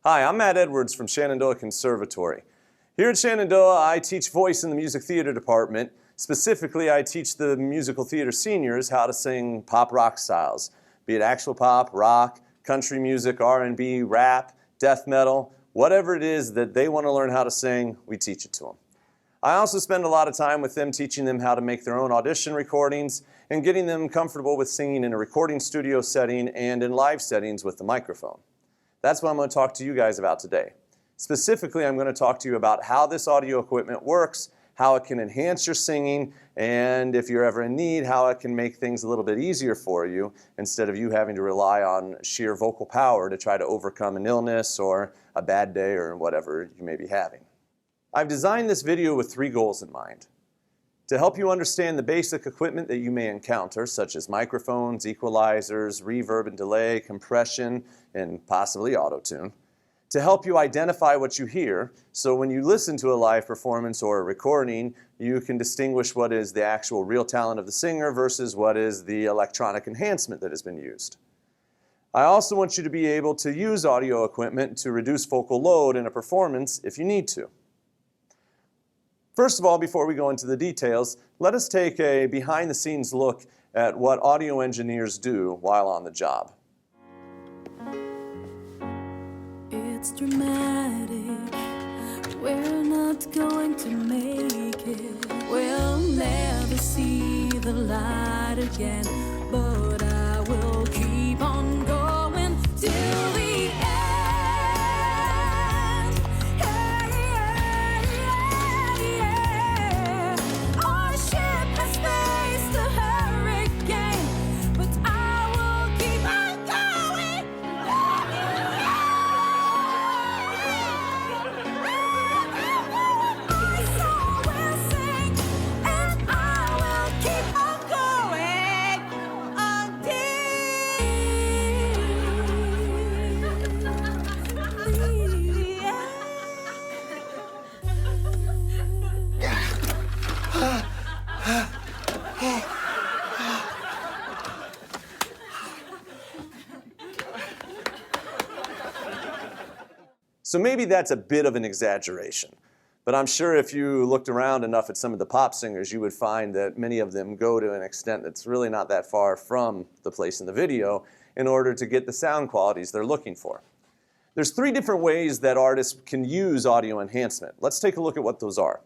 Hi, I'm Matt Edwards from Shenandoah Conservatory. Here at Shenandoah, I teach voice in the music theater department. Specifically, I teach the musical theater seniors how to sing pop rock styles, be it actual pop, rock, country music, R&B, rap, death metal, whatever it is that they want to learn how to sing, we teach it to them. I also spend a lot of time with them teaching them how to make their own audition recordings and getting them comfortable with singing in a recording studio setting and in live settings with the microphone. That's what I'm going to talk to you guys about today. Specifically, I'm going to talk to you about how this audio equipment works, how it can enhance your singing, and if you're ever in need, how it can make things a little bit easier for you instead of you having to rely on sheer vocal power to try to overcome an illness or a bad day or whatever you may be having. I've designed this video with 3 goals in mind. To help you understand the basic equipment that you may encounter, such as microphones, equalizers, reverb and delay, compression, and possibly Autotune. To help you identify what you hear, so when you listen to a live performance or a recording, you can distinguish what is the actual real talent of the singer versus what is the electronic enhancement that has been used. I also want you to be able to use audio equipment to reduce vocal load in a performance if you need to. First of all, before we go into the details, let us take a behind-the-scenes look at what audio engineers do while on the job. It's dramatic, we're not going to make it. We'll never see the light again, but I will keep on going till the end. Yeah, yeah, yeah, yeah. Our ship has faced a hurricane, but I will keep on going. So maybe that's a bit of an exaggeration, but I'm sure if you looked around enough at some of the pop singers, you would find that many of them go to an extent that's really not that far from the place in the video in order to get the sound qualities they're looking for. There's 3 different ways that artists can use audio enhancement. Let's take a look at what those are.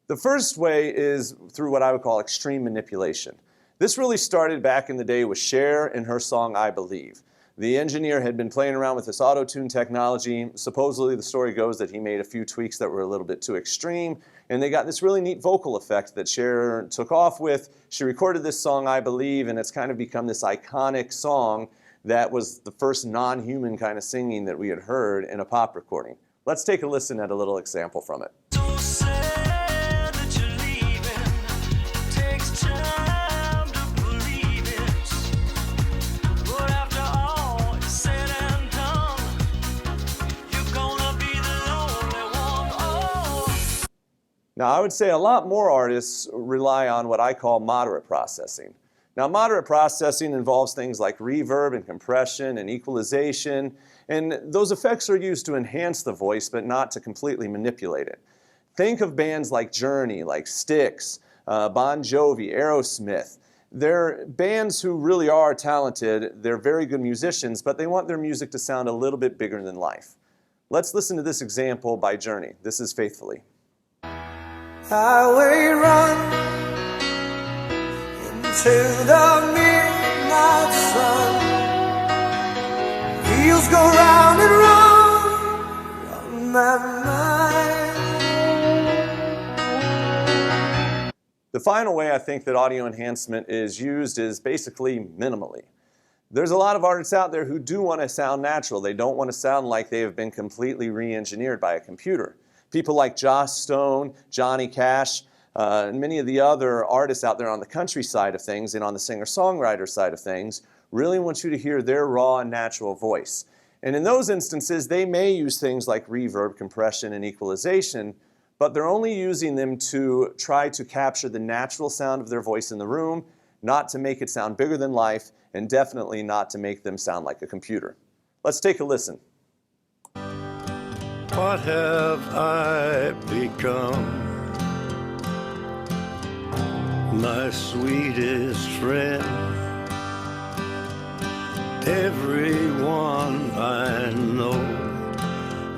The first way is through what I would call extreme manipulation. This really started back in the day with Cher and her song, I Believe. The engineer had been playing around with this Autotune technology. Supposedly the story goes that he made a few tweaks that were a little bit too extreme, and they got this really neat vocal effect that Cher took off with. She recorded this song, I Believe, and it's kind of become this iconic song that was the first non-human kind of singing that we had heard in a pop recording. Let's take a listen at a little example from it. Now, I would say a lot more artists rely on what I call moderate processing. Now, moderate processing involves things like reverb and compression and equalization, and those effects are used to enhance the voice, but not to completely manipulate it. Think of bands like Journey, like Styx, Bon Jovi, Aerosmith. They're bands who really are talented, they're very good musicians, but they want their music to sound a little bit bigger than life. Let's listen to this example by Journey. This is Faithfully. Highway run into the midnight sun. Wheels go round and round on my mind. The final way I think that audio enhancement is used is basically minimally. There's a lot of artists out there who do want to sound natural. They don't want to sound like they have been completely re-engineered by a computer. People like Joss Stone, Johnny Cash, and many of the other artists out there on the country side of things and on the singer-songwriter side of things really want you to hear their raw and natural voice. And in those instances, they may use things like reverb, compression, and equalization, but they're only using them to try to capture the natural sound of their voice in the room, not to make it sound bigger than life, and definitely not to make them sound like a computer. Let's take a listen. What have I become? My sweetest friend, everyone I know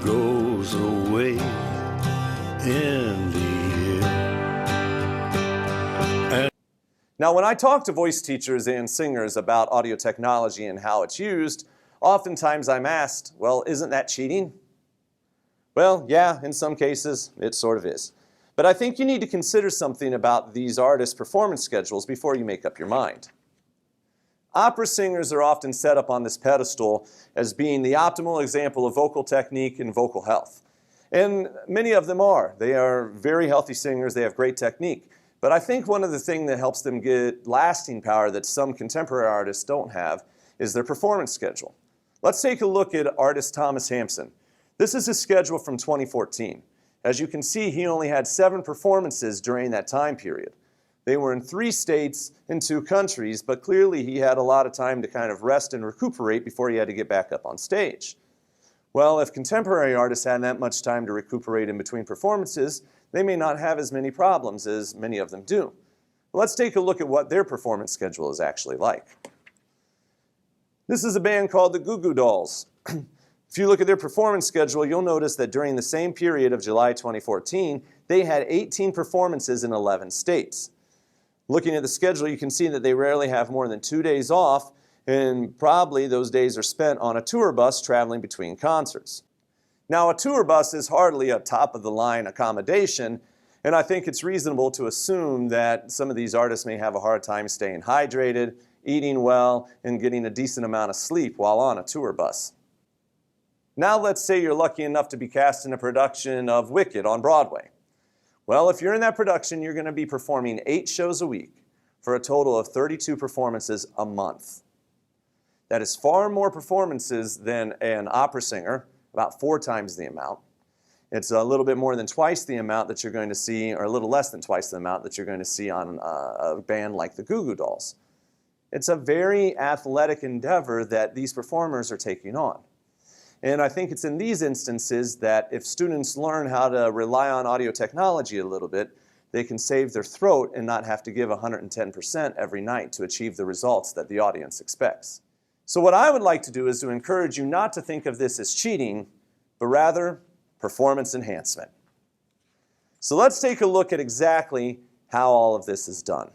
goes away in the end. Now, when I talk to voice teachers and singers about audio technology and how it's used, oftentimes I'm asked, well, isn't that cheating? Well, yeah, in some cases, it sort of is. But I think you need to consider something about these artists' performance schedules before you make up your mind. Opera singers are often set up on this pedestal as being the optimal example of vocal technique and vocal health. And many of them are. They are very healthy singers, they have great technique. But I think one of the things that helps them get lasting power that some contemporary artists don't have is their performance schedule. Let's take a look at artist Thomas Hampson. This is his schedule from 2014. As you can see, he only had 7 performances during that time period. They were in 3 states and 2 countries, but clearly he had a lot of time to kind of rest and recuperate before he had to get back up on stage. Well, if contemporary artists had that much time to recuperate in between performances, they may not have as many problems as many of them do. Let's take a look at what their performance schedule is actually like. This is a band called the Goo Goo Dolls. If you look at their performance schedule, you'll notice that during the same period of July 2014, they had 18 performances in 11 states. Looking at the schedule, you can see that they rarely have more than 2 days off, and probably those days are spent on a tour bus traveling between concerts. Now, a tour bus is hardly a top-of-the-line accommodation, and I think it's reasonable to assume that some of these artists may have a hard time staying hydrated, eating well, and getting a decent amount of sleep while on a tour bus. Now let's say you're lucky enough to be cast in a production of Wicked on Broadway. Well, if you're in that production, you're going to be performing 8 shows a week for a total of 32 performances a month. That is far more performances than an opera singer, about 4 times the amount. It's a little bit more than twice the amount that you're going to see, or a little less than twice the amount that you're going to see on a band like the Goo Goo Dolls. It's a very athletic endeavor that these performers are taking on. And I think it's in these instances that if students learn how to rely on audio technology a little bit, they can save their throat and not have to give 110% every night to achieve the results that the audience expects. So what I would like to do is to encourage you not to think of this as cheating, but rather performance enhancement. So let's take a look at exactly how all of this is done.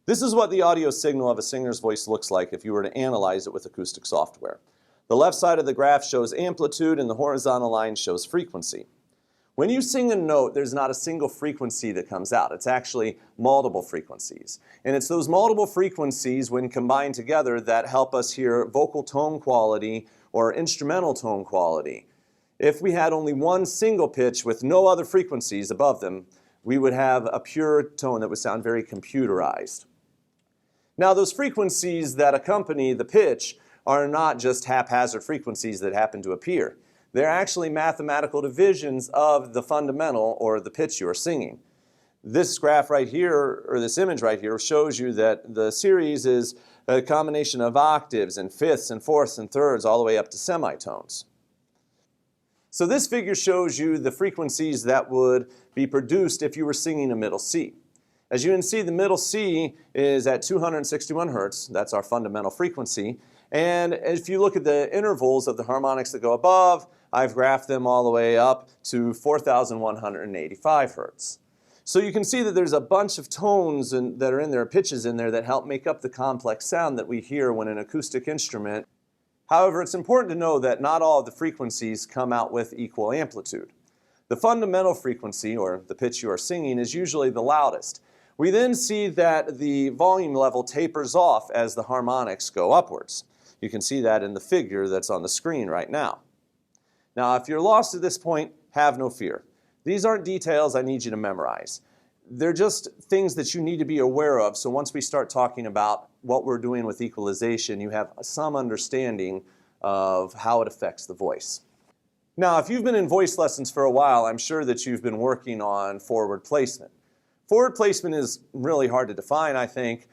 This is what the audio signal of a singer's voice looks like if you were to analyze it with acoustic software. The left side of the graph shows amplitude and the horizontal line shows frequency. When you sing a note, there's not a single frequency that comes out. It's actually multiple frequencies. And it's those multiple frequencies, when combined together, that help us hear vocal tone quality or instrumental tone quality. If we had only one single pitch with no other frequencies above them, we would have a pure tone that would sound very computerized. Now, those frequencies that accompany the pitch are not just haphazard frequencies that happen to appear. They're actually mathematical divisions of the fundamental or the pitch you are singing. This graph right here, or this image right here, shows you that the series is a combination of octaves and fifths and fourths and thirds all the way up to semitones. So this figure shows you the frequencies that would be produced if you were singing a middle C. As you can see, the middle C is at 261 hertz. That's our fundamental frequency. And if you look at the intervals of the harmonics that go above, I've graphed them all the way up to 4,185 hertz. So you can see that there's a bunch of tones that are in there, pitches in there, that help make up the complex sound that we hear when an acoustic instrument. However, it's important to know that not all of the frequencies come out with equal amplitude. The fundamental frequency, or the pitch you are singing, is usually the loudest. We then see that the volume level tapers off as the harmonics go upwards. You can see that in the figure that's on the screen right now. Now, if you're lost at this point, have no fear. These aren't details I need you to memorize. They're just things that you need to be aware of, so once we start talking about what we're doing with equalization, you have some understanding of how it affects the voice. Now, if you've been in voice lessons for a while, I'm sure that you've been working on forward placement. Forward placement is really hard to define, I think.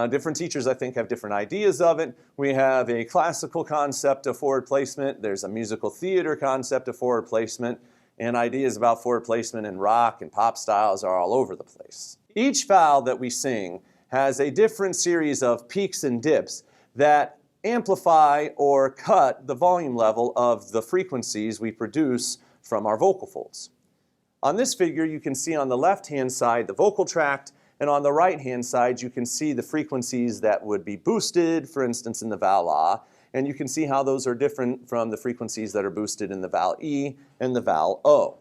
Different teachers, I think, have different ideas of it. We have a classical concept of forward placement. There's a musical theater concept of forward placement. And ideas about forward placement in rock and pop styles are all over the place. Each vowel that we sing has a different series of peaks and dips that amplify or cut the volume level of the frequencies we produce from our vocal folds. On this figure, you can see on the left-hand side the vocal tract, and on the right-hand side, you can see the frequencies that would be boosted, for instance, in the vowel ah, and you can see how those are different from the frequencies that are boosted in the vowel e and the vowel o.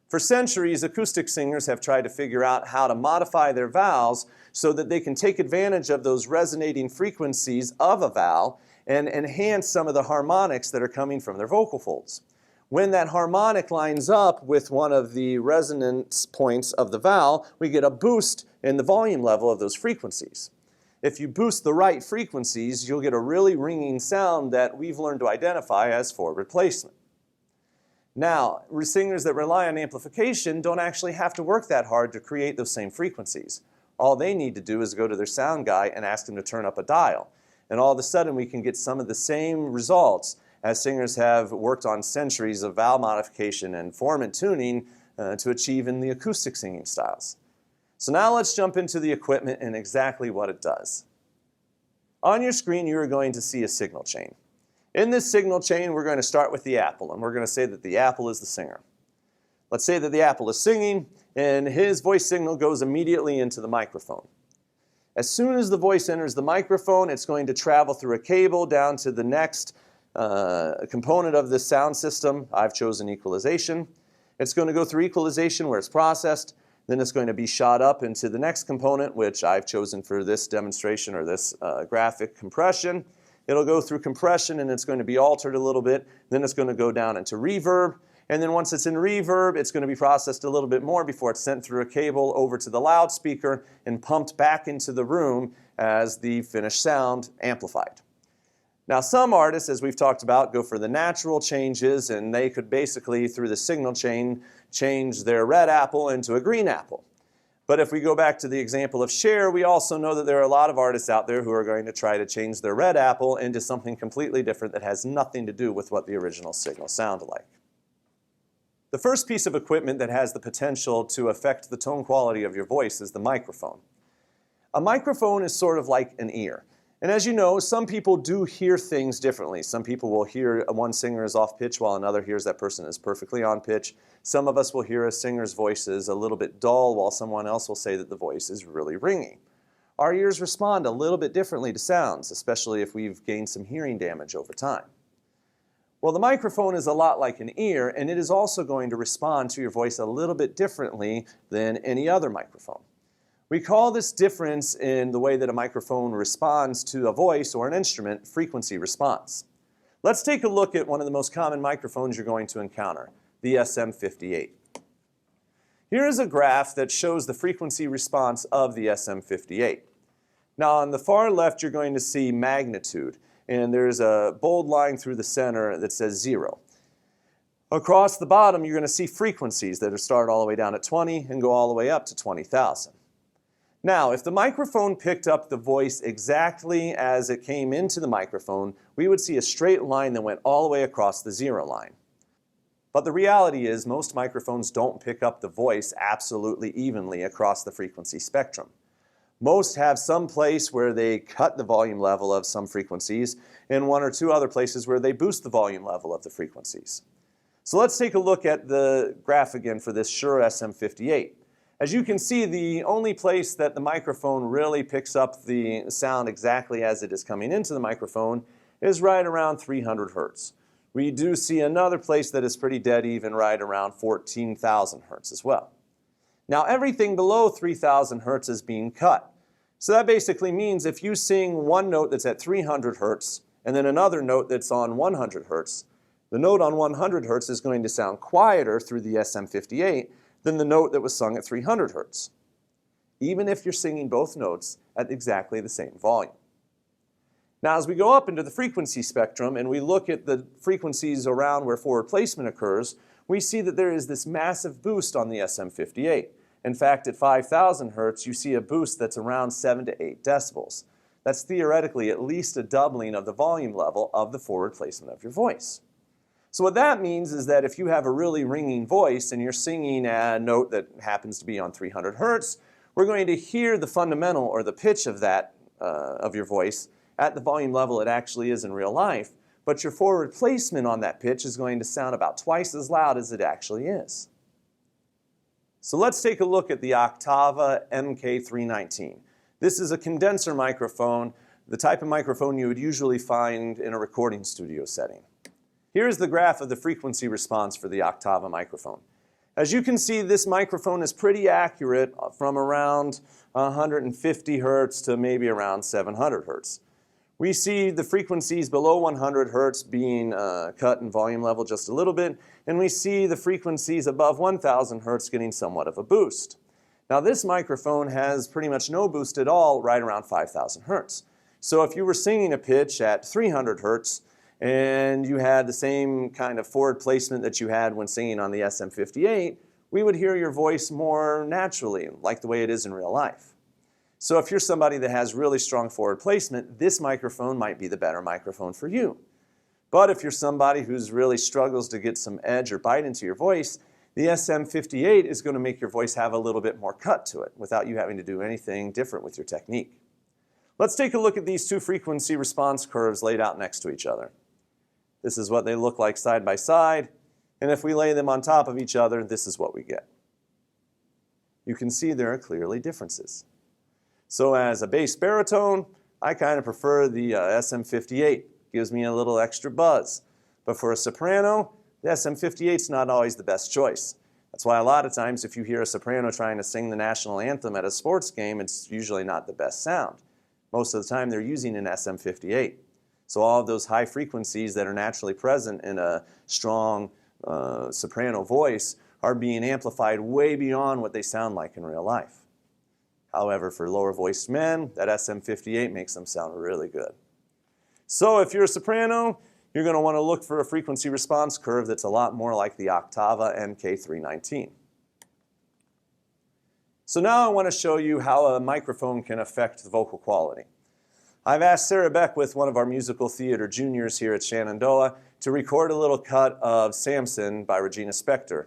For centuries, acoustic singers have tried to figure out how to modify their vowels so that they can take advantage of those resonating frequencies of a vowel and enhance some of the harmonics that are coming from their vocal folds. When that harmonic lines up with one of the resonance points of the vowel, we get a boost in the volume level of those frequencies. If you boost the right frequencies, you'll get a really ringing sound that we've learned to identify as forward placement. Now, singers that rely on amplification don't actually have to work that hard to create those same frequencies. All they need to do is go to their sound guy and ask him to turn up a dial. And all of a sudden we can get some of the same results as singers have worked on centuries of vowel modification and form and tuning to achieve in the acoustic singing styles. So now let's jump into the equipment and exactly what it does. On your screen, you are going to see a signal chain. In this signal chain, we're going to start with the apple, and we're going to say that the apple is the singer. Let's say that the apple is singing, and his voice signal goes immediately into the microphone. As soon as the voice enters the microphone, it's going to travel through a cable down to the next component of this sound system. I've chosen equalization. It's going to go through equalization where it's processed. Then it's going to be shot up into the next component, which I've chosen for this demonstration or this graphic, compression. It'll go through compression and it's going to be altered a little bit. Then it's going to go down into reverb. And then once it's in reverb, it's going to be processed a little bit more before it's sent through a cable over to the loudspeaker and pumped back into the room as the finished sound amplified. Now, some artists, as we've talked about, go for the natural changes, and they could basically, through the signal chain, change their red apple into a green apple. But if we go back to the example of Cher, we also know that there are a lot of artists out there who are going to try to change their red apple into something completely different that has nothing to do with what the original signal sounded like. The first piece of equipment that has the potential to affect the tone quality of your voice is the microphone. A microphone is sort of like an ear. And as you know, some people do hear things differently. Some people will hear one singer is off pitch while another hears that person is perfectly on pitch. Some of us will hear a singer's voice is a little bit dull while someone else will say that the voice is really ringing. Our ears respond a little bit differently to sounds, especially if we've gained some hearing damage over time. Well, the microphone is a lot like an ear, and it is also going to respond to your voice a little bit differently than any other microphone. We call this difference in the way that a microphone responds to a voice or an instrument frequency response. Let's take a look at one of the most common microphones you're going to encounter, the SM58. Here is a graph that shows the frequency response of the SM58. Now on the far left you're going to see magnitude, and there's a bold line through the center that says 0. Across the bottom you're going to see frequencies that start all the way down at 20 and go all the way up to 20,000. Now, if the microphone picked up the voice exactly as it came into the microphone, we would see a straight line that went all the way across the 0 line. But the reality is most microphones don't pick up the voice absolutely evenly across the frequency spectrum. Most have some place where they cut the volume level of some frequencies and one or two other places where they boost the volume level of the frequencies. So let's take a look at the graph again for this Shure SM58. As you can see, the only place that the microphone really picks up the sound exactly as it is coming into the microphone is right around 300 hertz. We do see another place that is pretty dead even right around 14,000 hertz as well. Now everything below 3,000 hertz is being cut. So that basically means if you sing one note that's at 300 hertz and then another note that's on 100 hertz, the note on 100 hertz is going to sound quieter through the SM58 than the note that was sung at 300 hertz, even if you're singing both notes at exactly the same volume. Now as we go up into the frequency spectrum and we look at the frequencies around where forward placement occurs, we see that there is this massive boost on the SM58. In fact, at 5,000 hertz, you see a boost that's around 7 to 8 decibels. That's theoretically at least a doubling of the volume level of the forward placement of your voice. So what that means is that if you have a really ringing voice and you're singing a note that happens to be on 300 hertz, we're going to hear the fundamental or the pitch of that, of your voice at the volume level it actually is in real life, but your forward placement on that pitch is going to sound about twice as loud as it actually is. So let's take a look at the Octava MK319. This is a condenser microphone, the type of microphone you would usually find in a recording studio setting. Here's the graph of the frequency response for the Octava microphone. As you can see, this microphone is pretty accurate from around 150 hertz to maybe around 700 hertz. We see the frequencies below 100 hertz being cut in volume level just a little bit, and we see the frequencies above 1,000 hertz getting somewhat of a boost. Now this microphone has pretty much no boost at all right around 5,000 hertz. So if you were singing a pitch at 300 hertz, and you had the same kind of forward placement that you had when singing on the SM58, we would hear your voice more naturally, like the way it is in real life. So if you're somebody that has really strong forward placement, this microphone might be the better microphone for you. But if you're somebody who really struggles to get some edge or bite into your voice, the SM58 is going to make your voice have a little bit more cut to it without you having to do anything different with your technique. Let's take a look at these two frequency response curves laid out next to each other. This is what they look like side by side, and if we lay them on top of each other, this is what we get. You can see there are clearly differences. So as a bass baritone, I kind of prefer the SM58. Gives me a little extra buzz. But for a soprano, the SM58 is not always the best choice. That's why a lot of times if you hear a soprano trying to sing the national anthem at a sports game, it's usually not the best sound. Most of the time they're using an SM58. So all of those high frequencies that are naturally present in a strong soprano voice are being amplified way beyond what they sound like in real life. However, for lower voiced men, that SM58 makes them sound really good. So if you're a soprano, you're going to want to look for a frequency response curve that's a lot more like the Octava MK319. So now I want to show you how a microphone can affect the vocal quality. I've asked Sarah Beckwith, one of our musical theater juniors here at Shenandoah, to record a little cut of Samson by Regina Spektor.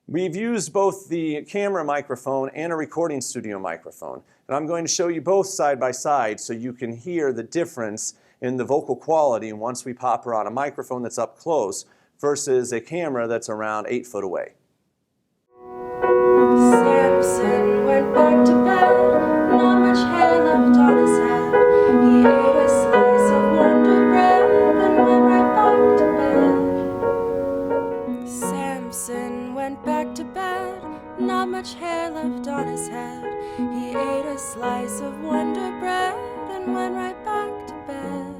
We've used both the camera microphone and a recording studio microphone, and I'm going to show you both side by side so you can hear the difference in the vocal quality once we pop her on a microphone that's up close versus a camera that's around 8 foot away. Samson went back to bed, not much hair left on his head. He ate a slice of Wonder Bread and went right back to bed. Samson went back to bed, not much hair left on his head. He ate a slice of Wonder Bread and went right back to bed.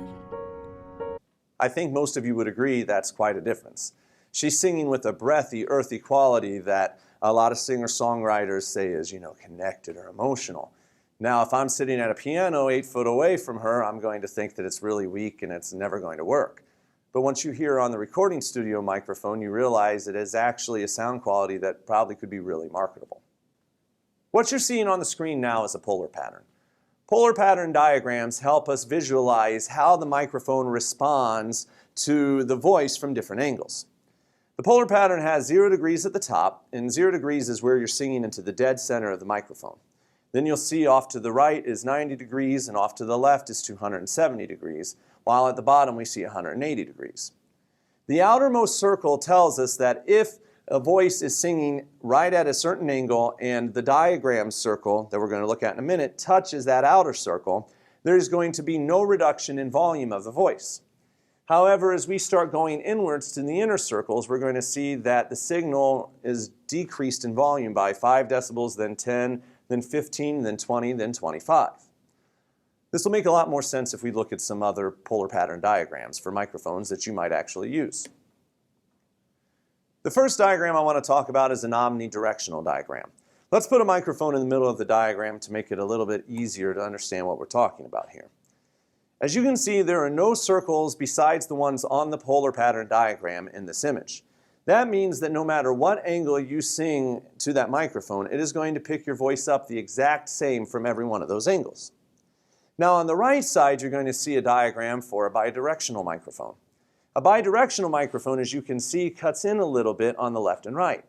I think most of you would agree that's quite a difference. She's singing with a breathy, earthy quality that a lot of singer-songwriters say is, connected or emotional. Now, if I'm sitting at a piano 8 foot away from her, I'm going to think that it's really weak and it's never going to work. But once you hear her on the recording studio microphone, you realize it is actually a sound quality that probably could be really marketable. What you're seeing on the screen now is a polar pattern. Polar pattern diagrams help us visualize how the microphone responds to the voice from different angles. The polar pattern has 0 degrees at the top, and 0 degrees is where you're singing into the dead center of the microphone. Then you'll see off to the right is 90 degrees, and off to the left is 270 degrees, while at the bottom we see 180 degrees. The outermost circle tells us that if a voice is singing right at a certain angle and the diagram circle that we're going to look at in a minute touches that outer circle, there's going to be no reduction in volume of the voice. However, as we start going inwards to the inner circles, we're going to see that the signal is decreased in volume by 5 decibels, then 10, then 15, then 20, then 25. This will make a lot more sense if we look at some other polar pattern diagrams for microphones that you might actually use. The first diagram I want to talk about is an omnidirectional diagram. Let's put a microphone in the middle of the diagram to make it a little bit easier to understand what we're talking about here. As you can see, there are no circles besides the ones on the polar pattern diagram in this image. That means that no matter what angle you sing to that microphone, it is going to pick your voice up the exact same from every one of those angles. Now on the right side, you're going to see a diagram for a bidirectional microphone. A bidirectional microphone, as you can see, cuts in a little bit on the left and right.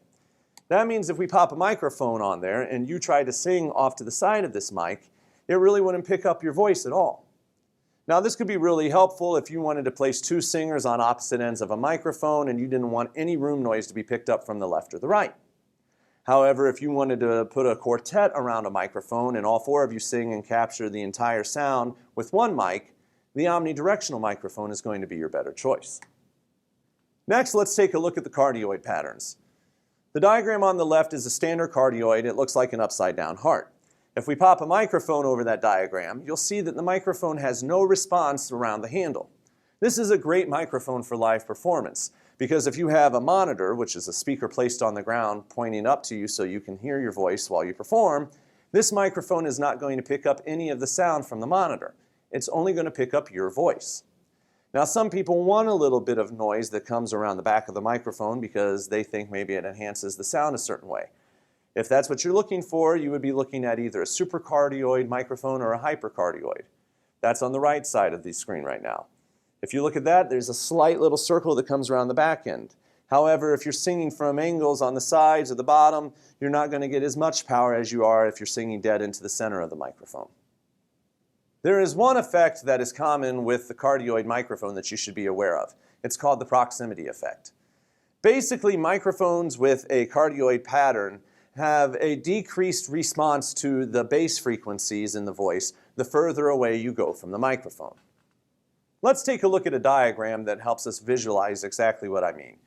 That means if we pop a microphone on there and you try to sing off to the side of this mic, it really wouldn't pick up your voice at all. Now this could be really helpful if you wanted to place two singers on opposite ends of a microphone and you didn't want any room noise to be picked up from the left or the right. However, if you wanted to put a quartet around a microphone and all four of you sing and capture the entire sound with one mic, the omnidirectional microphone is going to be your better choice. Next, let's take a look at the cardioid patterns. The diagram on the left is a standard cardioid. It looks like an upside down heart. If we pop a microphone over that diagram, you'll see that the microphone has no response around the handle. This is a great microphone for live performance because if you have a monitor, which is a speaker placed on the ground pointing up to you so you can hear your voice while you perform, this microphone is not going to pick up any of the sound from the monitor. It's only going to pick up your voice. Now some people want a little bit of noise that comes around the back of the microphone because they think maybe it enhances the sound a certain way. If that's what you're looking for, you would be looking at either a supercardioid microphone or a hypercardioid. That's on the right side of the screen right now. If you look at that, there's a slight little circle that comes around the back end. However, if you're singing from angles on the sides or the bottom, you're not going to get as much power as you are if you're singing dead into the center of the microphone. There is one effect that is common with the cardioid microphone that you should be aware of. It's called the proximity effect. Basically, microphones with a cardioid pattern have a decreased response to the bass frequencies in the voice the further away you go from the microphone. Let's take a look at a diagram that helps us visualize exactly what I mean.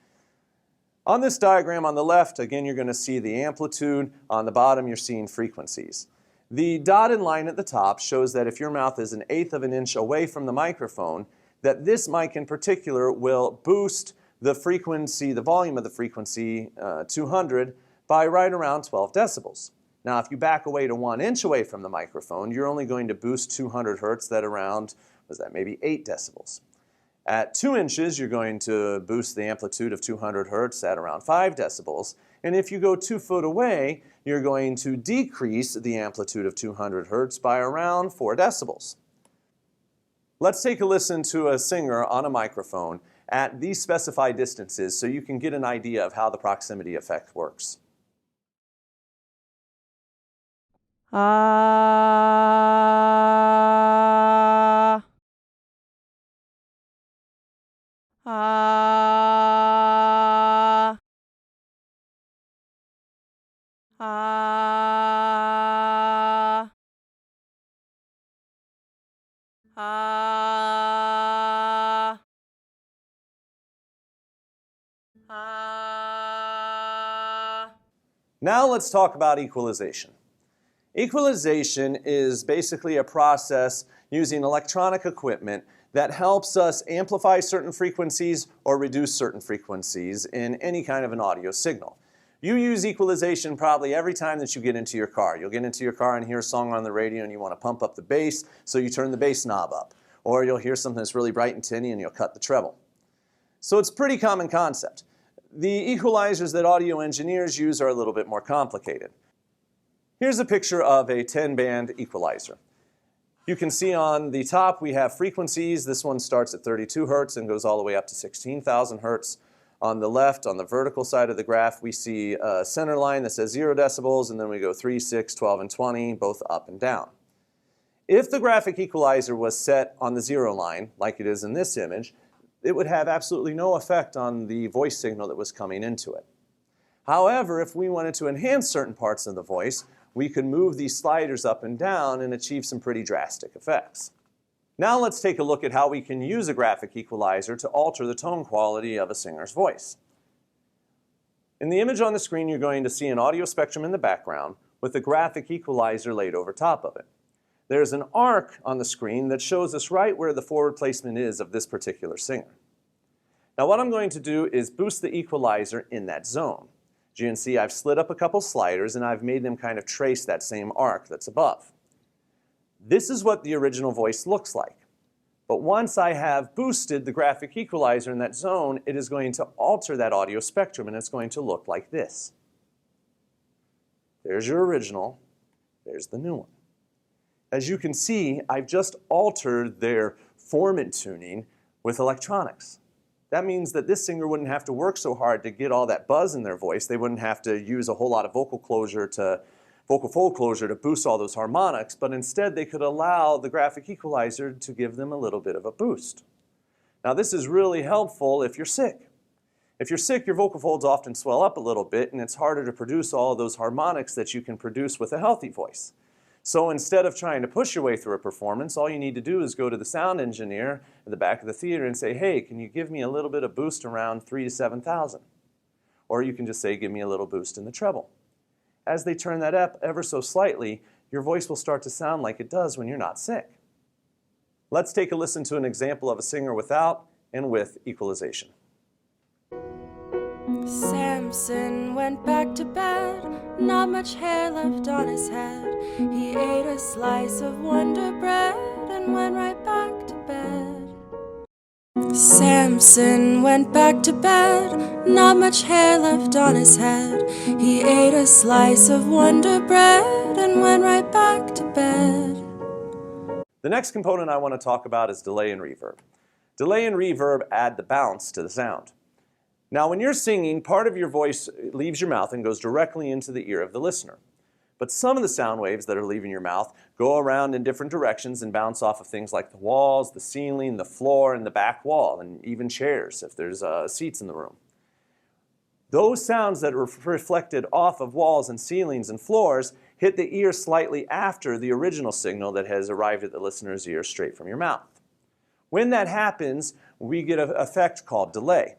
On this diagram on the left, again, you're going to see the amplitude. On the bottom, you're seeing frequencies. The dotted line at the top shows that if your mouth is 1/8 of an inch away from the microphone, that this mic in particular will boost the frequency, the volume of the frequency, 200, by right around 12 decibels. Now, if you back away to 1 inch away from the microphone, you're only going to boost 200 hertz, that around, maybe 8 decibels. At 2 inches, you're going to boost the amplitude of 200 hertz at around 5 decibels. And if you go 2 foot away, you're going to decrease the amplitude of 200 hertz by around 4 decibels. Let's take a listen to a singer on a microphone at these specified distances so you can get an idea of how the proximity effect works. Ah. Ah. Ah. Ah. Ah. Now let's talk about equalization. Equalization is basically a process using electronic equipment that helps us amplify certain frequencies or reduce certain frequencies in any kind of an audio signal. You use equalization probably every time that you get into your car. You'll get into your car and hear a song on the radio and you want to pump up the bass, so you turn the bass knob up. Or you'll hear something that's really bright and tinny and you'll cut the treble. So it's a pretty common concept. The equalizers that audio engineers use are a little bit more complicated. Here's a picture of a 10-band equalizer. You can see on the top we have frequencies. This one starts at 32 hertz and goes all the way up to 16,000 hertz. On the left, on the vertical side of the graph, we see a center line that says 0 decibels, and then we go 3, 6, 12, and 20, both up and down. If the graphic equalizer was set on the 0 line, like it is in this image, it would have absolutely no effect on the voice signal that was coming into it. However, if we wanted to enhance certain parts of the voice, we could move these sliders up and down and achieve some pretty drastic effects. Now let's take a look at how we can use a graphic equalizer to alter the tone quality of a singer's voice. In the image on the screen, you're going to see an audio spectrum in the background with a graphic equalizer laid over top of it. There's an arc on the screen that shows us right where the forward placement is of this particular singer. Now what I'm going to do is boost the equalizer in that zone. As you can see, I've slid up a couple sliders and I've made them kind of trace that same arc that's above. This is what the original voice looks like. But once I have boosted the graphic equalizer in that zone, it is going to alter that audio spectrum, and it's going to look like this. There's your original, there's the new one. As you can see, I've just altered their formant tuning with electronics. That means that this singer wouldn't have to work so hard to get all that buzz in their voice. They wouldn't have to use a whole lot of vocal fold closure to boost all those harmonics, but instead they could allow the graphic equalizer to give them a little bit of a boost. Now this is really helpful if you're sick. If you're sick, your vocal folds often swell up a little bit, and it's harder to produce all of those harmonics that you can produce with a healthy voice. So instead of trying to push your way through a performance, all you need to do is go to the sound engineer at the back of the theater and say, hey, can you give me a little bit of boost around 3,000 to 7,000? Or you can just say, give me a little boost in the treble. As they turn that up ever so slightly, your voice will start to sound like it does when you're not sick. Let's take a listen to an example of a singer without and with equalization. Samson went back to bed, not much hair left on his head. He ate a slice of Wonder Bread and went right back to bed. Samson went back to bed, not much hair left on his head. He ate a slice of Wonder Bread and went right back to bed. The next component I want to talk about is delay and reverb. Delay and reverb add the bounce to the sound. Now when you're singing, part of your voice leaves your mouth and goes directly into the ear of the listener. But some of the sound waves that are leaving your mouth go around in different directions and bounce off of things like the walls, the ceiling, the floor, and the back wall, and even chairs if there's seats in the room. Those sounds that are reflected off of walls and ceilings and floors hit the ear slightly after the original signal that has arrived at the listener's ear straight from your mouth. When that happens, we get an effect called delay.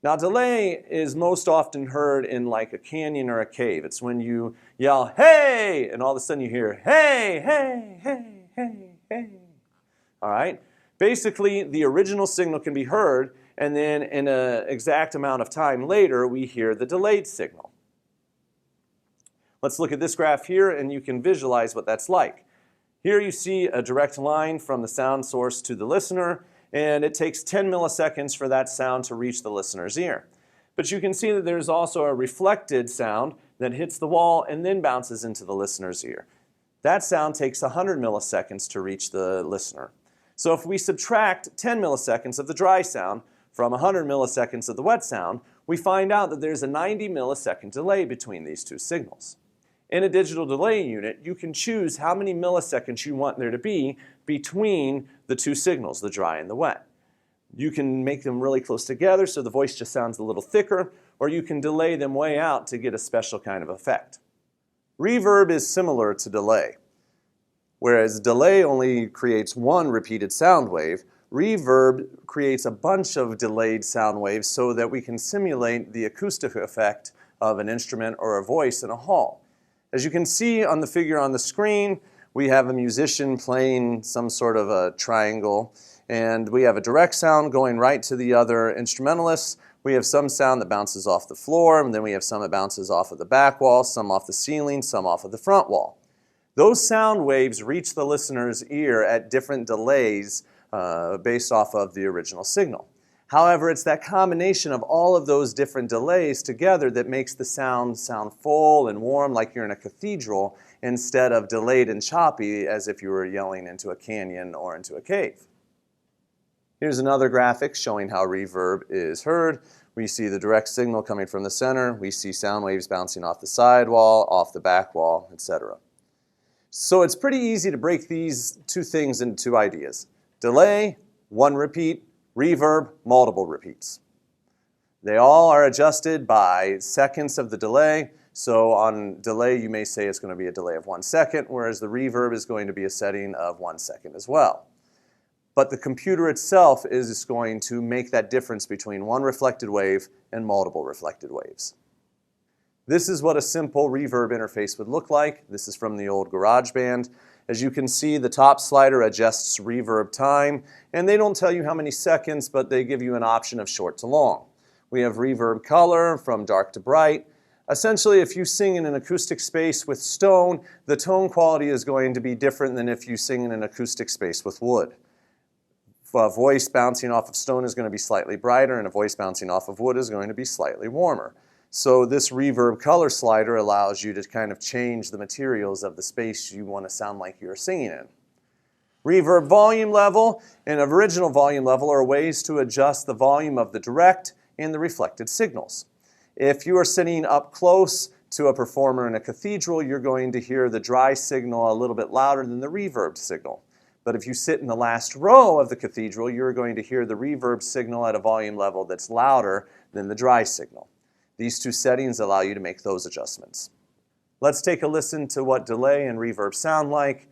Now delay is most often heard in like a canyon or a cave. It's when you yell, hey, and all of a sudden you hear, hey, hey, hey, hey, hey. All right? Basically, the original signal can be heard, and then in an exact amount of time later, we hear the delayed signal. Let's look at this graph here, and you can visualize what that's like. Here you see a direct line from the sound source to the listener, and it takes 10 milliseconds for that sound to reach the listener's ear. But you can see that there's also a reflected sound that hits the wall and then bounces into the listener's ear. That sound takes 100 milliseconds to reach the listener. So if we subtract 10 milliseconds of the dry sound from 100 milliseconds of the wet sound, we find out that there's a 90 millisecond delay between these two signals. In a digital delay unit, you can choose how many milliseconds you want there to be between the two signals, the dry and the wet. You can make them really close together so the voice just sounds a little thicker, or you can delay them way out to get a special kind of effect. Reverb is similar to delay. Whereas delay only creates one repeated sound wave, reverb creates a bunch of delayed sound waves so that we can simulate the acoustic effect of an instrument or a voice in a hall. As you can see on the figure on the screen, we have a musician playing some sort of a triangle, and we have a direct sound going right to the other instrumentalists. We have some sound that bounces off the floor, and then we have some that bounces off of the back wall, some off the ceiling, some off of the front wall. Those sound waves reach the listener's ear at different delays based off of the original signal. However, it's that combination of all of those different delays together that makes the sound full and warm like you're in a cathedral instead of delayed and choppy as if you were yelling into a canyon or into a cave. Here's another graphic showing how reverb is heard. We see the direct signal coming from the center. We see sound waves bouncing off the side wall, off the back wall, etc. So it's pretty easy to break these two things into two ideas. Delay, one repeat. Reverb, multiple repeats. They all are adjusted by seconds of the delay. So on delay, you may say it's going to be a delay of 1 second, whereas the reverb is going to be a setting of 1 second as well. But the computer itself is going to make that difference between one reflected wave and multiple reflected waves. This is what a simple reverb interface would look like. This is from the old GarageBand. As you can see, the top slider adjusts reverb time, and they don't tell you how many seconds, but they give you an option of short to long. We have reverb color from dark to bright. Essentially, if you sing in an acoustic space with stone, the tone quality is going to be different than if you sing in an acoustic space with wood. A voice bouncing off of stone is going to be slightly brighter, and a voice bouncing off of wood is going to be slightly warmer. So this reverb color slider allows you to kind of change the materials of the space you want to sound like you're singing in. Reverb volume level and original volume level are ways to adjust the volume of the direct and the reflected signals. If you are sitting up close to a performer in a cathedral, you're going to hear the dry signal a little bit louder than the reverb signal. But if you sit in the last row of the cathedral, you're going to hear the reverb signal at a volume level that's louder than the dry signal. These two settings allow you to make those adjustments. Let's take a listen to what delay and reverb sound like.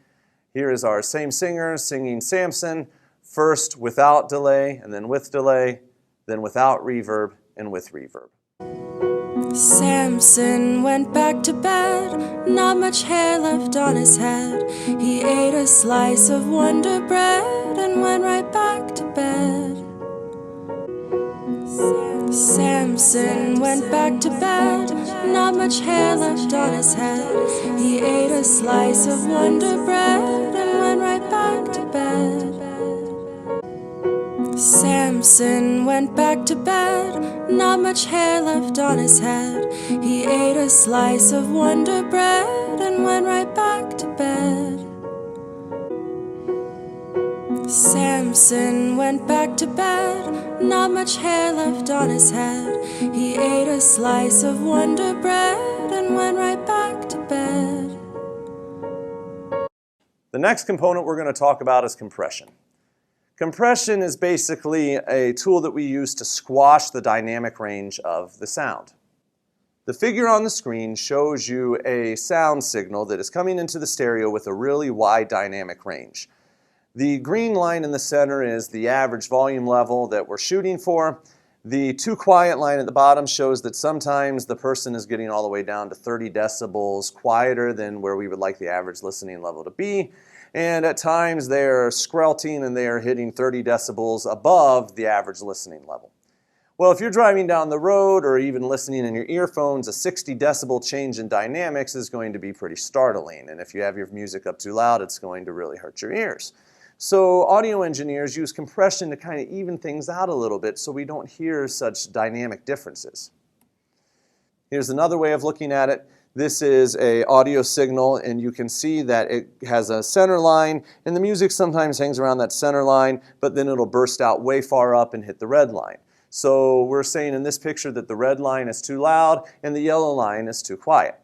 Here is our same singer singing Samson, first without delay, and then with delay, then without reverb, and with reverb. Samson went back to bed, not much hair left on his head. He ate a slice of Wonder Bread and went right back to bed. Samson went back to bed, not much hair left on his head. He ate a slice of Wonder Bread and went right back to bed. Samson went back to bed, not much hair left on his head. He ate a slice of Wonder Bread and went right back to bed. Samson went back to bed, not much hair left on his head. He ate a slice of Wonder Bread and went right back to bed. The next component we're going to talk about is compression. Compression is basically a tool that we use to squash the dynamic range of the sound. The figure on the screen shows you a sound signal that is coming into the stereo with a really wide dynamic range. The green line in the center is the average volume level that we're shooting for. The too quiet line at the bottom shows that sometimes the person is getting all the way down to 30 decibels quieter than where we would like the average listening level to be. And at times they're squelching and they are hitting 30 decibels above the average listening level. Well, if you're driving down the road or even listening in your earphones, a 60 decibel change in dynamics is going to be pretty startling. And if you have your music up too loud, it's going to really hurt your ears. So audio engineers use compression to kind of even things out a little bit so we don't hear such dynamic differences. Here's another way of looking at it. This is an audio signal, and you can see that it has a center line, and the music sometimes hangs around that center line, but then it'll burst out way far up and hit the red line. So we're saying in this picture that the red line is too loud and the yellow line is too quiet.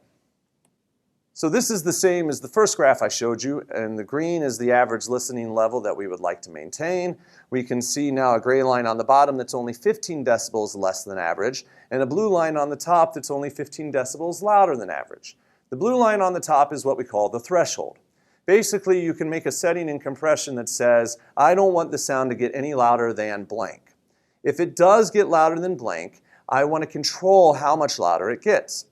So this is the same as the first graph I showed you, and the green is the average listening level that we would like to maintain. We can see now a gray line on the bottom that's only 15 decibels less than average, and a blue line on the top that's only 15 decibels louder than average. The blue line on the top is what we call the threshold. Basically, you can make a setting in compression that says, I don't want the sound to get any louder than blank. If it does get louder than blank, I want to control how much louder it gets.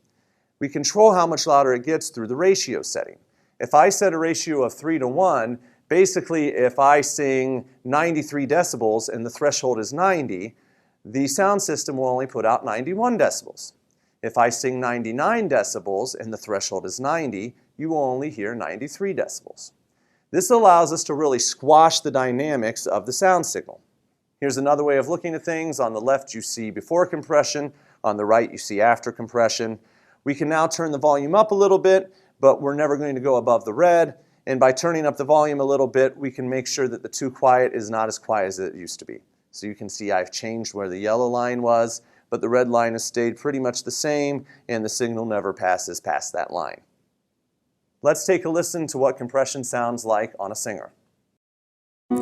We control how much louder it gets through the ratio setting. If I set a ratio of 3:1, basically if I sing 93 decibels and the threshold is 90, the sound system will only put out 91 decibels. If I sing 99 decibels and the threshold is 90, you will only hear 93 decibels. This allows us to really squash the dynamics of the sound signal. Here's another way of looking at things. On the left you see before compression, on the right you see after compression. We can now turn the volume up a little bit, but we're never going to go above the red. And by turning up the volume a little bit, we can make sure that the too quiet is not as quiet as it used to be. So you can see I've changed where the yellow line was, but the red line has stayed pretty much the same, and the signal never passes past that line. Let's take a listen to what compression sounds like on a singer.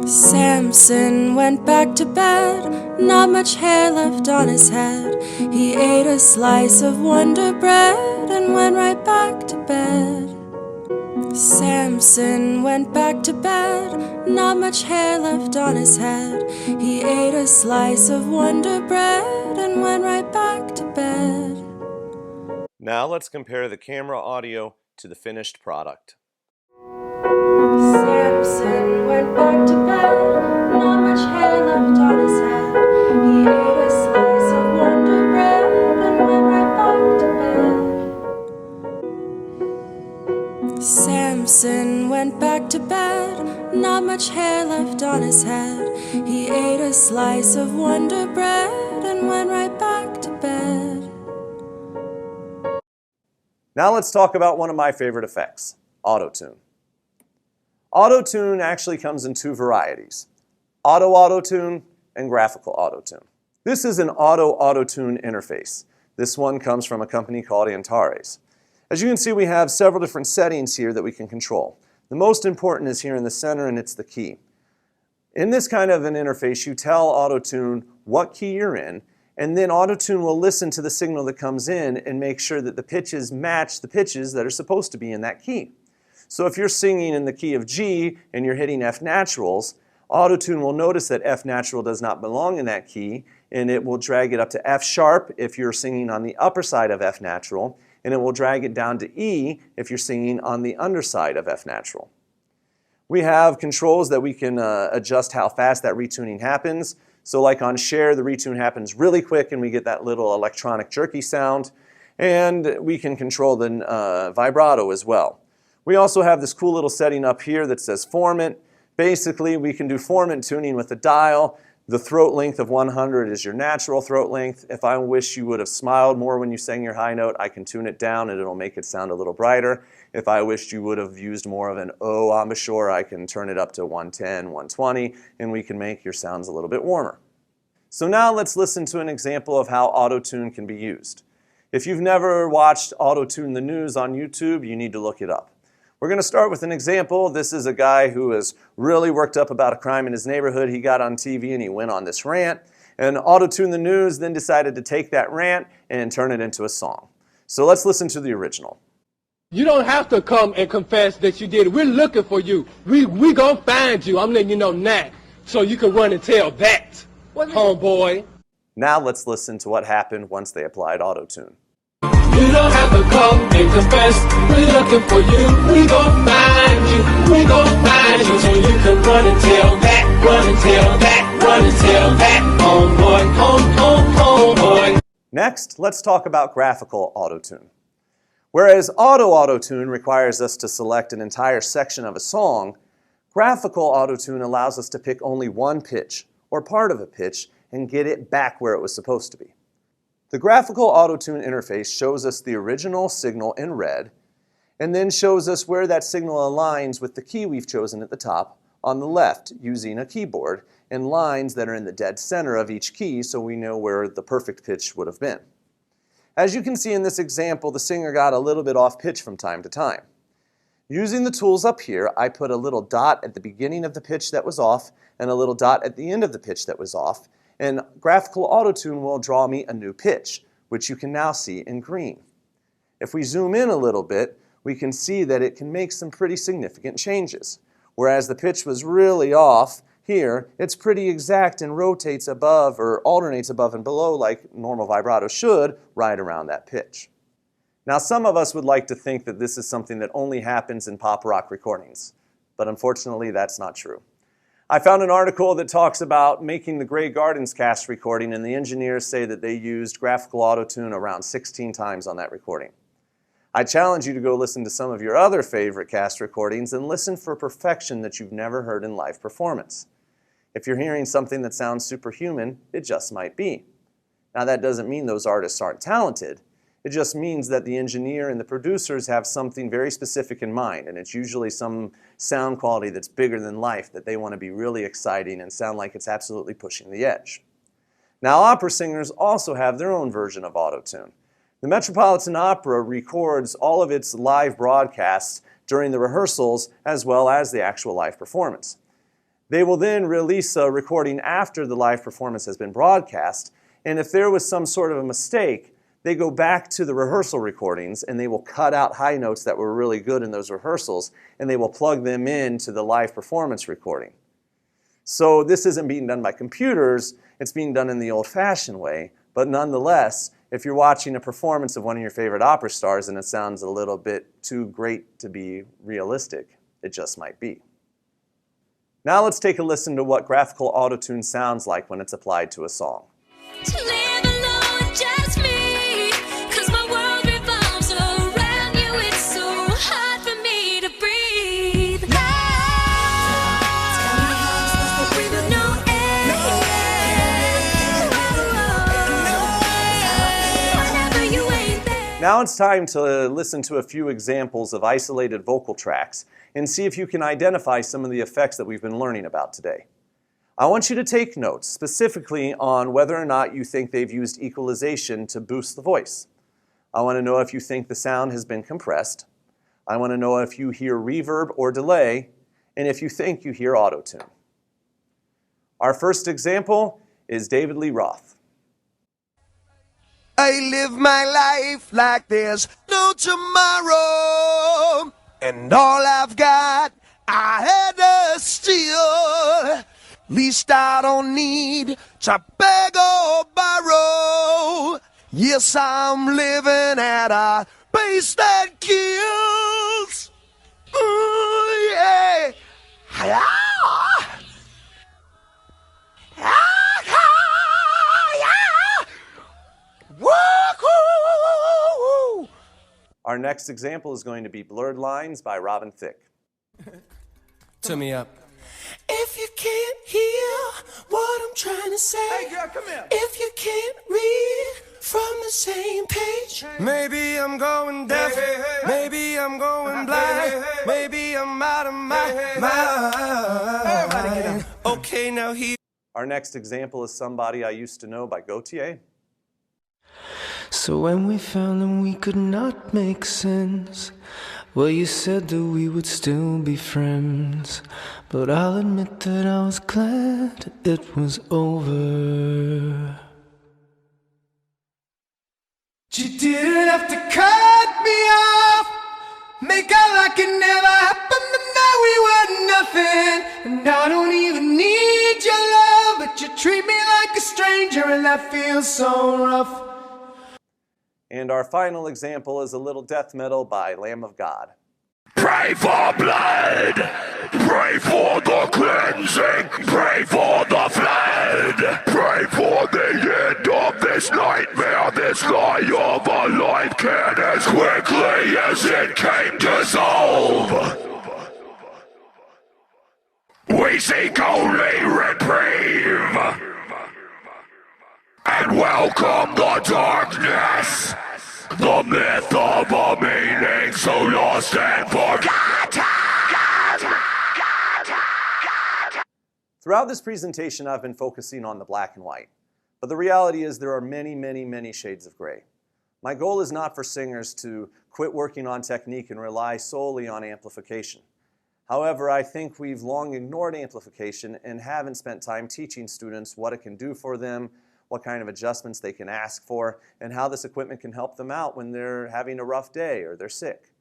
Samson went back to bed, not much hair left on his head. He ate a slice of Wonder Bread and went right back to bed. Samson went back to bed, not much hair left on his head. He ate a slice of Wonder Bread and went right back to bed. Now let's compare the camera audio to the finished product. Samson went back to bed, not much hair left on his head. He ate a slice of Wonder Bread and went right back to bed. Samson went back to bed, not not much hair left on his head. He ate a slice of Wonder Bread and went right back to bed. Now let's talk about one of my favorite effects, Autotune. Autotune actually comes in two varieties, Auto-Autotune and Graphical Autotune. This is an Auto-Autotune interface. This one comes from a company called Antares. As you can see, we have several different settings here that we can control. The most important is here in the center, and it's the key. In this kind of an interface, you tell Autotune what key you're in, and then Autotune will listen to the signal that comes in and make sure that the pitches match the pitches that are supposed to be in that key. So if you're singing in the key of G and you're hitting F naturals, Autotune will notice that F natural does not belong in that key, and it will drag it up to F sharp if you're singing on the upper side of F natural, and it will drag it down to E if you're singing on the underside of F natural. We have controls that we can adjust how fast that retuning happens. So like on share, the retune happens really quick and we get that little electronic jerky sound, and we can control the vibrato as well. We also have this cool little setting up here that says formant. Basically, we can do formant tuning with the dial. The throat length of 100 is your natural throat length. If I wish you would have smiled more when you sang your high note, I can tune it down and it'll make it sound a little brighter. If I wished you would have used more of an O embouchure, I can turn it up to 110, 120, and we can make your sounds a little bit warmer. So now let's listen to an example of how Autotune can be used. If you've never watched Autotune the News on YouTube, you need to look it up. We're going to start with an example. This is a guy who is really worked up about a crime in his neighborhood. He got on TV and he went on this rant. And Autotune the News then decided to take that rant and turn it into a song. So let's listen to the original. You don't have to come and confess that you did it. We're looking for you. We gonna find you. I'm letting you know now. So you can run and tell that, homeboy. Now let's listen to what happened once they applied Autotune. You don't have to come and confess. We're looking for you. We gon' find you. We gon' find you. So you can run and tell that. Run and tell that. Run and tell that. Homeboy. Next, let's talk about Graphical Autotune. Whereas Auto-Autotune requires us to select an entire section of a song, Graphical Autotune allows us to pick only one pitch or part of a pitch and get it back where it was supposed to be. The Graphical Autotune interface shows us the original signal in red and then shows us where that signal aligns with the key we've chosen at the top on the left using a keyboard and lines that are in the dead center of each key so we know where the perfect pitch would have been. As you can see in this example, the singer got a little bit off pitch from time to time. Using the tools up here, I put a little dot at the beginning of the pitch that was off and a little dot at the end of the pitch that was off, and Graphical Autotune will draw me a new pitch, which you can now see in green. If we zoom in a little bit, we can see that it can make some pretty significant changes. Whereas the pitch was really off, here it's pretty exact and rotates above or alternates above and below like normal vibrato should, right around that pitch. Now some of us would like to think that this is something that only happens in pop rock recordings, but unfortunately that's not true. I found an article that talks about making the Grey Gardens cast recording, and the engineers say that they used Graphical Autotune around 16 times on that recording. I challenge you to go listen to some of your other favorite cast recordings and listen for perfection that you've never heard in live performance. If you're hearing something that sounds superhuman, it just might be. Now that doesn't mean those artists aren't talented. It just means that the engineer and the producers have something very specific in mind, and it's usually some sound quality that's bigger than life that they want to be really exciting and sound like it's absolutely pushing the edge. Now opera singers also have their own version of Autotune. The Metropolitan Opera records all of its live broadcasts during the rehearsals as well as the actual live performance. They will then release a recording after the live performance has been broadcast, and if there was some sort of a mistake, they go back to the rehearsal recordings and they will cut out high notes that were really good in those rehearsals and they will plug them into the live performance recording. So this isn't being done by computers, it's being done in the old-fashioned way, but nonetheless, if you're watching a performance of one of your favorite opera stars and it sounds a little bit too great to be realistic, it just might be. Now let's take a listen to what Graphical Autotune sounds like when it's applied to a song. Now it's time to listen to a few examples of isolated vocal tracks and see if you can identify some of the effects that we've been learning about today. I want you to take notes, specifically on whether or not you think they've used equalization to boost the voice. I want to know if you think the sound has been compressed. I want to know if you hear reverb or delay, and if you think you hear Autotune. Our first example is David Lee Roth. I live my life like there's no tomorrow, and all I've got I had to steal. Least I don't need to beg or borrow. Yes, I'm living at a pace that kills. Ooh, yeah. Woo-hoo! Our next example is going to be Blurred Lines by Robin Thicke. Turn me up. If you can't hear what I'm trying to say, hey girl, come here. If you can't read from the same page, Maybe I'm going deaf, maybe I'm going blind, maybe I'm out of my mind. Okay, now he. Our next example is Somebody I Used to Know by Gautier. So when we found that we could not make sense, well, you said that we would still be friends, but I'll admit that I was glad it was over. you didn't have to cut me off, make out like it never happened, and now we were nothing. And I don't even need your love, but you treat me like a stranger, and that feels so rough. And our final example is a little death metal by Lamb of God. Pray for blood, pray for the cleansing, pray for the flood, pray for the end of this nightmare, this lie of a life can as quickly as it came dissolve. We seek only reprieve, and welcome the darkness. The myth of a meaning so lost and forgotten. Throughout this presentation, I've been focusing on the black and white, but the reality is there are many, many, many shades of gray. My goal is not for singers to quit working on technique and rely solely on amplification. However, I think we've long ignored amplification and haven't spent time teaching students what it can do for them, what kind of adjustments they can ask for, and how this equipment can help them out when they're having a rough day or they're sick.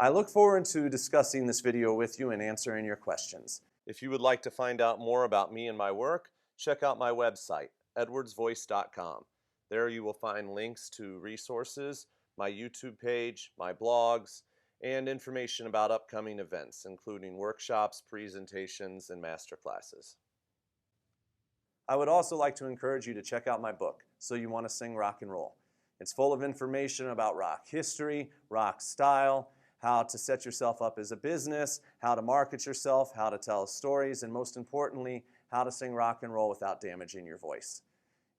I look forward to discussing this video with you and answering your questions. If you would like to find out more about me and my work, check out my website, edwardsvoice.com. There you will find links to resources, my YouTube page, my blogs, and information about upcoming events, including workshops, presentations, and masterclasses. I would also like to encourage you to check out my book, So You Want to Sing Rock and Roll. It's full of information about rock history, rock style, how to set yourself up as a business, how to market yourself, how to tell stories, and most importantly, how to sing rock and roll without damaging your voice.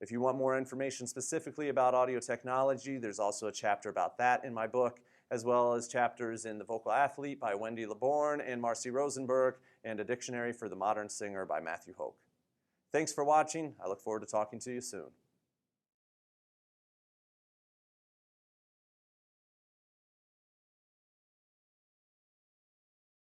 If you want more information specifically about audio technology, there's also a chapter about that in my book, as well as chapters in The Vocal Athlete by Wendy LeBourne and Marcy Rosenberg, and A Dictionary for the Modern Singer by Matthew Hoke. Thanks for watching. I look forward to talking to you soon.